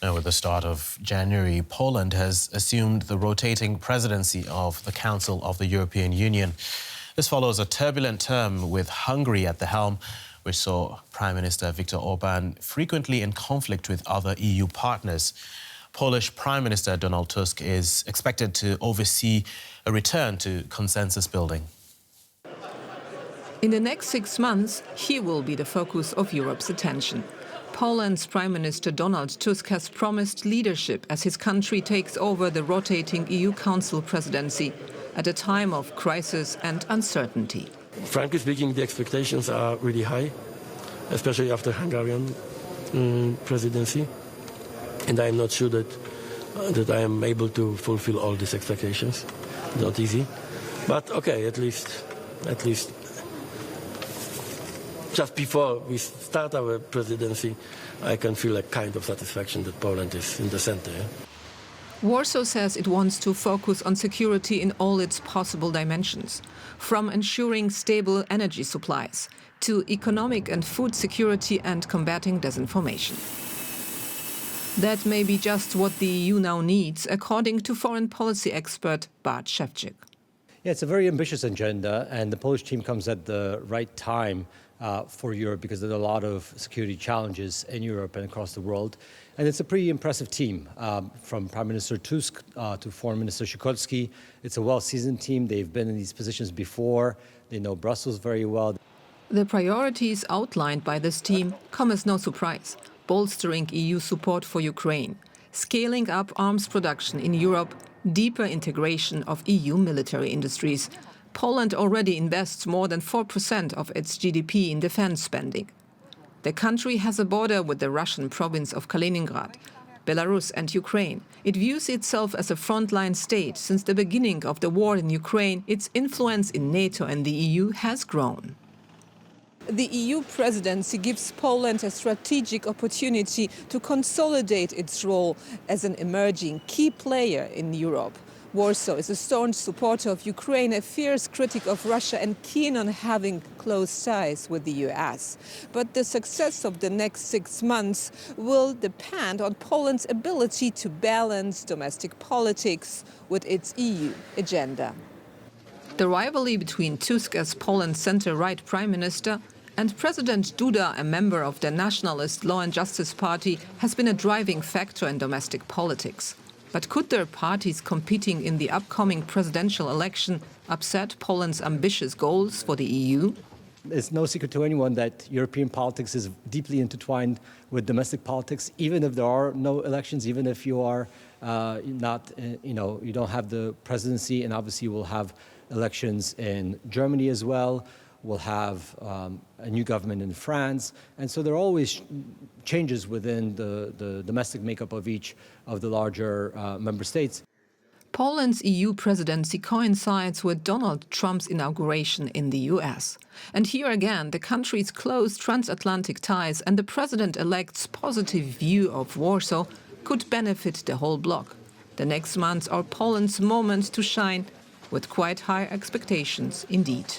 Now, with the start of January, Poland has assumed the rotating presidency of the Council of the European Union. This follows a turbulent term with Hungary at the helm, which saw Prime Minister Viktor Orban frequently in conflict with other EU partners. Polish Prime Minister Donald Tusk is expected to oversee a return to consensus building. In the next 6 months, he will be the focus of Europe's attention. Poland's Prime Minister Donald Tusk has promised leadership as his country takes over the rotating EU Council presidency at a time of crisis and uncertainty. Frankly speaking, the expectations are really high, especially after Hungarian presidency. And I am not sure that I am able to fulfill all these expectations. Not easy. But okay, at least just before we start our presidency, I can feel a kind of satisfaction that Poland is in the center. Warsaw says it wants to focus on security in all its possible dimensions, from ensuring stable energy supplies to economic and food security and combating disinformation. That may be just what the EU now needs, according to foreign policy expert Bart Szewczyk. Yeah, it's a very ambitious agenda, and the Polish team comes at the right time for Europe because there's a lot of security challenges in Europe and across the world. And it's a pretty impressive team, from Prime Minister Tusk to Foreign Minister Sikorski. It's a well-seasoned team. They've been in these positions before. They know Brussels very well. The priorities outlined by this team come as no surprise. Bolstering EU support for Ukraine, scaling up arms production in Europe, deeper integration of EU military industries. Poland already invests more than 4% of its GDP in defense spending. The country has a border with the Russian province of Kaliningrad, Belarus and Ukraine. It views itself as a frontline state. Since the beginning of the war in Ukraine, its influence in NATO and the EU has grown. The EU presidency gives Poland a strategic opportunity to consolidate its role as an emerging key player in Europe. Warsaw is a staunch supporter of Ukraine, a fierce critic of Russia and keen on having close ties with the US. But the success of the next 6 months will depend on Poland's ability to balance domestic politics with its EU agenda. The rivalry between Tusk as Poland's center-right prime minister and President Duda, a member of the nationalist Law and Justice Party, has been a driving factor in domestic politics. But could their parties competing in the upcoming presidential election upset Poland's ambitious goals for the EU? It's no secret to anyone that European politics is deeply intertwined with domestic politics, even if there are no elections, even if you are you don't have the presidency, and obviously you will have elections in Germany as well. We'll have a new government in France. And so there are always changes within the domestic makeup of each of the larger member states. Poland's EU presidency coincides with Donald Trump's inauguration in the US. And here again, the country's close transatlantic ties and the president-elect's positive view of Warsaw could benefit the whole bloc. The next months are Poland's moment to shine, with quite high expectations indeed.